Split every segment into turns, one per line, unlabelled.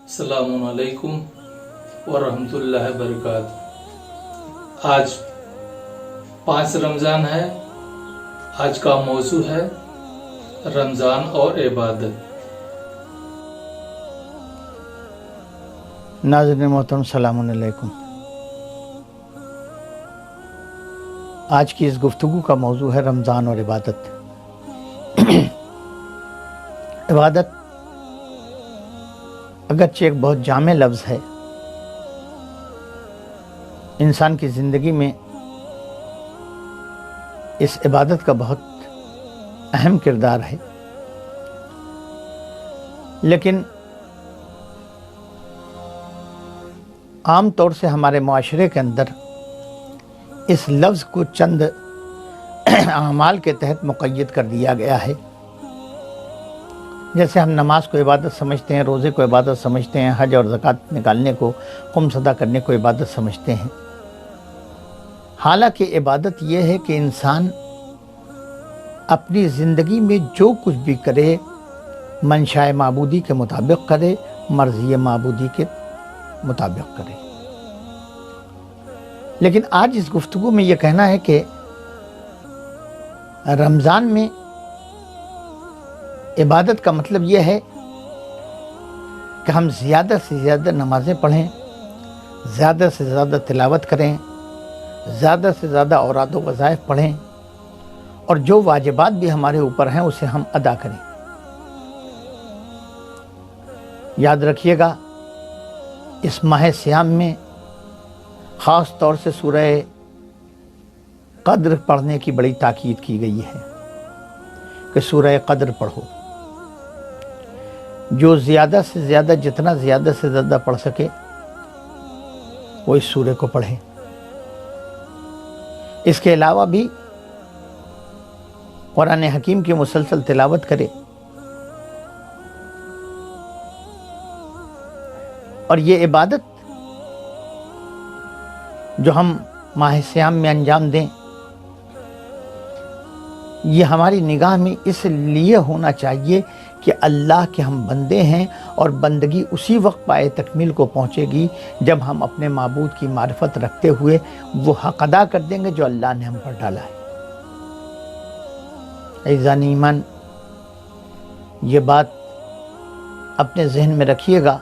السلام علیکم ورحمۃ اللہ وبرکاتہ۔ آج 5 رمضان ہے۔ آج کا موضوع ہے رمضان اور عبادت۔
ناظرین محترم السلام علیکم۔ آج کی اس گفتگو کا موضوع ہے رمضان اور عبادت۔ عبادت اگرچہ ایک بہت جامع لفظ ہے، انسان کی زندگی میں اس عبادت کا بہت اہم کردار ہے، لیکن عام طور سے ہمارے معاشرے کے اندر اس لفظ کو چند اعمال کے تحت مقید کر دیا گیا ہے۔ جیسے ہم نماز کو عبادت سمجھتے ہیں، روزے کو عبادت سمجھتے ہیں، حج اور زکوٰۃ نکالنے کو، خمس ادا کرنے کو عبادت سمجھتے ہیں۔ حالانکہ عبادت یہ ہے کہ انسان اپنی زندگی میں جو کچھ بھی کرے منشاء معبودی کے مطابق کرے، مرضی معبودی کے مطابق کرے۔ لیکن آج اس گفتگو میں یہ کہنا ہے کہ رمضان میں عبادت کا مطلب یہ ہے کہ ہم زیادہ سے زیادہ نمازیں پڑھیں، زیادہ سے زیادہ تلاوت کریں، زیادہ سے زیادہ اوراد و وظائف پڑھیں، اور جو واجبات بھی ہمارے اوپر ہیں اسے ہم ادا کریں۔ یاد رکھیے گا، اس ماہ صیام میں خاص طور سے سورہ قدر پڑھنے کی بڑی تاکید کی گئی ہے کہ سورہ قدر پڑھو۔ جو زیادہ سے زیادہ، جتنا زیادہ سے زیادہ پڑھ سکے وہ اس سورہ کو پڑھے۔ اس کے علاوہ بھی قرآن حکیم کی مسلسل تلاوت کرے، اور یہ عبادت جو ہم ماہ صیام میں انجام دیں، یہ ہماری نگاہ میں اس لیے ہونا چاہیے کہ اللہ کے ہم بندے ہیں، اور بندگی اسی وقت پائے تکمیل کو پہنچے گی جب ہم اپنے معبود کی معرفت رکھتے ہوئے وہ حق ادا کر دیں گے جو اللہ نے ہم پر ڈالا ہے۔ عزیزان ایمان، یہ بات اپنے ذہن میں رکھیے گا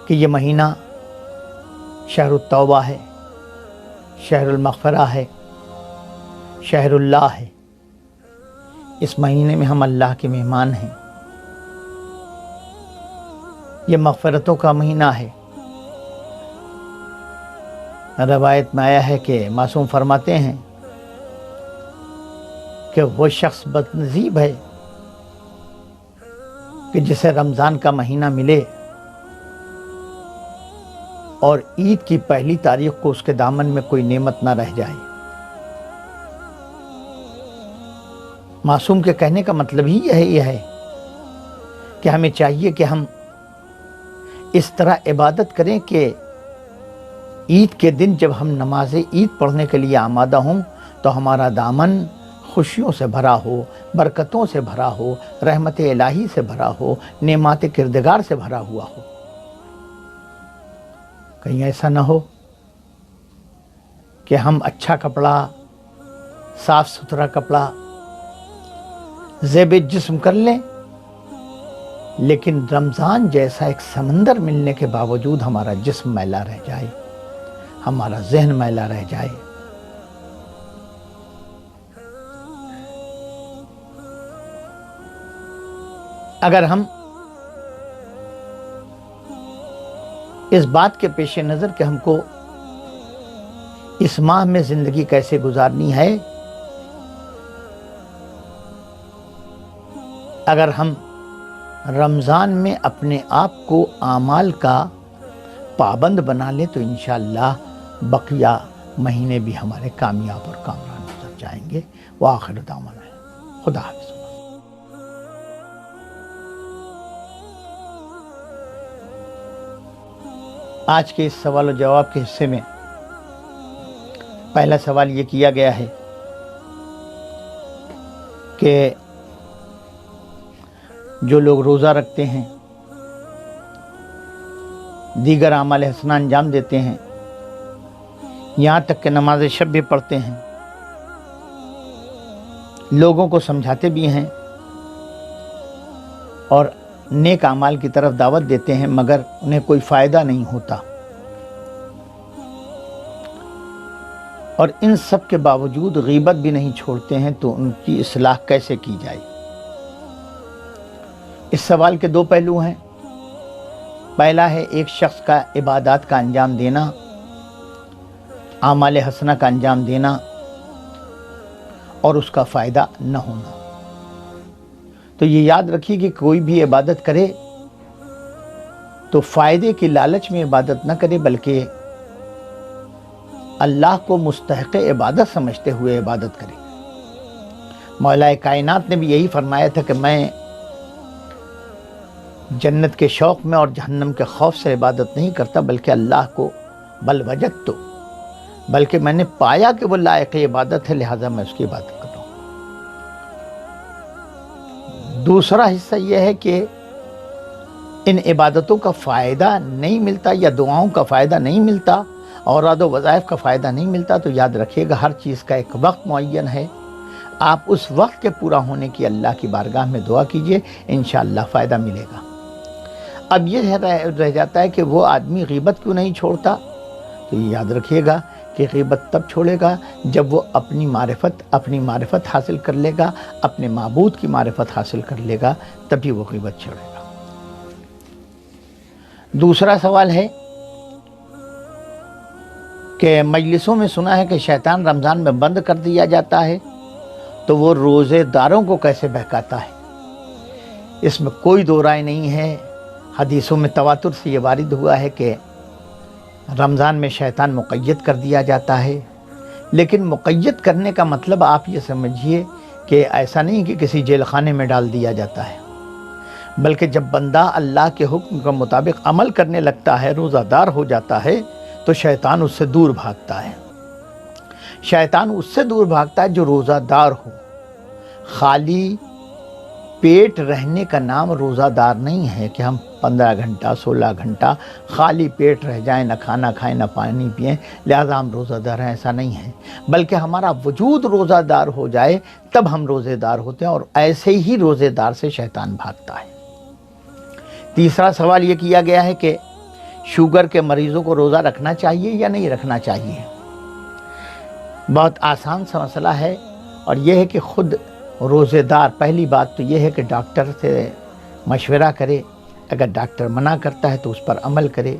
کہ یہ مہینہ شہر التوبہ ہے، شہر المغفرہ ہے، شہر اللہ ہے۔ اس مہینے میں ہم اللہ کے مہمان ہیں۔ یہ مغفرتوں کا مہینہ ہے۔ روایت میں آیا ہے کہ معصوم فرماتے ہیں کہ وہ شخص بدنصیب ہے کہ جسے رمضان کا مہینہ ملے اور عید کی پہلی تاریخ کو اس کے دامن میں کوئی نعمت نہ رہ جائے۔ معصوم کے کہنے کا مطلب ہی یہ ہے کہ ہمیں چاہیے کہ ہم اس طرح عبادت کریں کہ عید کے دن جب ہم نماز عید پڑھنے کے لیے آمادہ ہوں تو ہمارا دامن خوشیوں سے بھرا ہو، برکتوں سے بھرا ہو، رحمت الہی سے بھرا ہو، نعمات کردگار سے بھرا ہوا ہو۔ کہیں ایسا نہ ہو کہ ہم اچھا کپڑا، صاف ستھرا کپڑا، زیب جسم کر لیں، لیکن رمضان جیسا ایک سمندر ملنے کے باوجود ہمارا جسم میلا رہ جائے، ہمارا ذہن میلا رہ جائے۔ اگر ہم اس بات کے پیش نظر کہ ہم کو اس ماہ میں زندگی کیسے گزارنی ہے، اگر ہم رمضان میں اپنے آپ کو اعمال کا پابند بنا لیں تو انشاءاللہ بقیہ مہینے بھی ہمارے کامیاب اور کامران گزر جائیں گے۔ وآخر دعوانا خدا حافظ۔ آج کے اس سوال و جواب کے حصے میں پہلا سوال یہ کیا گیا ہے کہ جو لوگ روزہ رکھتے ہیں، دیگر اعمال حسنہ انجام دیتے ہیں، یہاں تک کہ نماز شب بھی پڑھتے ہیں، لوگوں کو سمجھاتے بھی ہیں اور نیک اعمال کی طرف دعوت دیتے ہیں، مگر انہیں کوئی فائدہ نہیں ہوتا، اور ان سب کے باوجود غیبت بھی نہیں چھوڑتے ہیں، تو ان کی اصلاح کیسے کی جائے؟ اس سوال کے دو پہلو ہیں۔ پہلا ہے ایک شخص کا عبادات کا انجام دینا، اعمال حسنہ کا انجام دینا اور اس کا فائدہ نہ ہونا۔ تو یہ یاد رکھیے کہ کوئی بھی عبادت کرے تو فائدے کی لالچ میں عبادت نہ کرے، بلکہ اللہ کو مستحق عبادت سمجھتے ہوئے عبادت کرے۔ مولا کائنات نے بھی یہی فرمایا تھا کہ میں جنت کے شوق میں اور جہنم کے خوف سے عبادت نہیں کرتا، بلکہ اللہ کو بل وجدت، بلکہ میں نے پایا کہ وہ لائق عبادت ہے، لہذا میں اس کی عبادت کرتا ہوں۔ دوسرا حصہ یہ ہے کہ ان عبادتوں کا فائدہ نہیں ملتا یا دعاؤں کا فائدہ نہیں ملتا، اوراد و وظائف کا فائدہ نہیں ملتا، تو یاد رکھیے گا ہر چیز کا ایک وقت معین ہے۔ آپ اس وقت کے پورا ہونے کی اللہ کی بارگاہ میں دعا کیجئے، انشاءاللہ فائدہ ملے گا۔ اب یہ رہ جاتا ہے کہ وہ آدمی غیبت کیوں نہیں چھوڑتا؟ تو یہ یاد رکھیے گا کہ غیبت تب چھوڑے گا جب وہ اپنی معرفت حاصل کر لے گا، اپنے معبود کی معرفت حاصل کر لے گا، تبھی وہ غیبت چھوڑے گا۔ دوسرا سوال ہے کہ مجلسوں میں سنا ہے کہ شیطان رمضان میں بند کر دیا جاتا ہے، تو وہ روزے داروں کو کیسے بہکاتا ہے؟ اس میں کوئی دو رائے نہیں ہے۔ حدیثوں میں تواتر سے یہ وارد ہوا ہے کہ رمضان میں شیطان مقید کر دیا جاتا ہے، لیکن مقید کرنے کا مطلب آپ یہ سمجھیے کہ ایسا نہیں کہ کسی جیل خانے میں ڈال دیا جاتا ہے، بلکہ جب بندہ اللہ کے حکم کے مطابق عمل کرنے لگتا ہے، روزہ دار ہو جاتا ہے، تو شیطان اس سے دور بھاگتا ہے۔ شیطان اس سے دور بھاگتا ہے جو روزہ دار ہو۔ خالی پیٹ رہنے کا نام روزہ دار نہیں ہے کہ ہم 15 گھنٹہ 16 گھنٹہ خالی پیٹ رہ جائیں، نہ کھانا کھائیں نہ پانی پئیں، لہذا ہم روزہ دار ہیں، ایسا نہیں ہے، بلکہ ہمارا وجود روزہ دار ہو جائے تب ہم روزے دار ہوتے ہیں، اور ایسے ہی روزے دار سے شیطان بھاگتا ہے۔ تیسرا سوال یہ کیا گیا ہے کہ شوگر کے مریضوں کو روزہ رکھنا چاہیے یا نہیں رکھنا چاہیے؟ بہت آسان سا مسئلہ ہے، اور یہ ہے کہ خود روزے دار پہلی بات تو یہ ہے کہ ڈاکٹر سے مشورہ کرے، اگر ڈاکٹر منع کرتا ہے تو اس پر عمل کرے،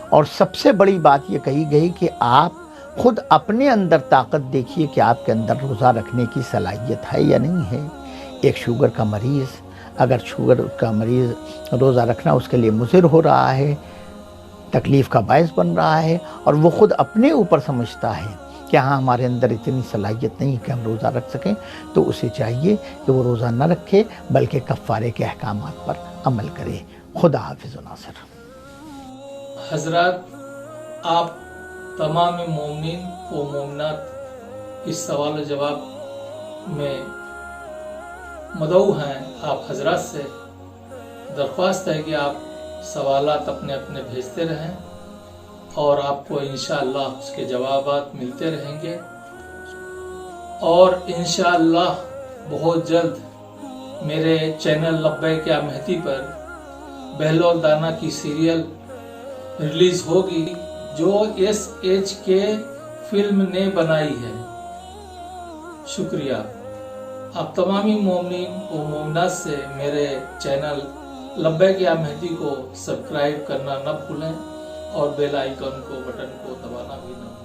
اور سب سے بڑی بات یہ کہی گئی کہ آپ خود اپنے اندر طاقت دیکھیے کہ آپ کے اندر روزہ رکھنے کی صلاحیت ہے یا نہیں ہے۔ ایک شوگر کا مریض، اگر شوگر کا مریض روزہ رکھنا اس کے لیے مضر ہو رہا ہے، تکلیف کا باعث بن رہا ہے، اور وہ خود اپنے اوپر سمجھتا ہے کہ ہاں ہمارے اندر اتنی صلاحیت نہیں کہ ہم روزہ رکھ سکیں، تو اسے چاہیے کہ وہ روزہ نہ رکھے بلکہ کفارے کے احکامات پر عمل کرے۔ خدا حافظ و ناصر۔
حضرات، آپ تمام مومنین و مومنات اس سوال و جواب میں مدعو ہیں۔ آپ حضرات سے درخواست ہے کہ آپ سوالات اپنے اپنے بھیجتے رہیں، اور آپ کو انشاءاللہ اس کے جوابات ملتے رہیں گے، اور انشاءاللہ بہت جلد میرے چینل لبیک یا مہدی پر بہلول دانا کی سیریل ریلیز ہوگی، جو SHK فلم نے بنائی ہے۔ شکریہ۔ آپ تمامی مومنین و مومنات سے میرے چینل لبیک یا مہدی کو سبسکرائب کرنا نہ بھولیں، اور بیل آئیکن کو بٹن کو دبانا بھی نہ بھولیں۔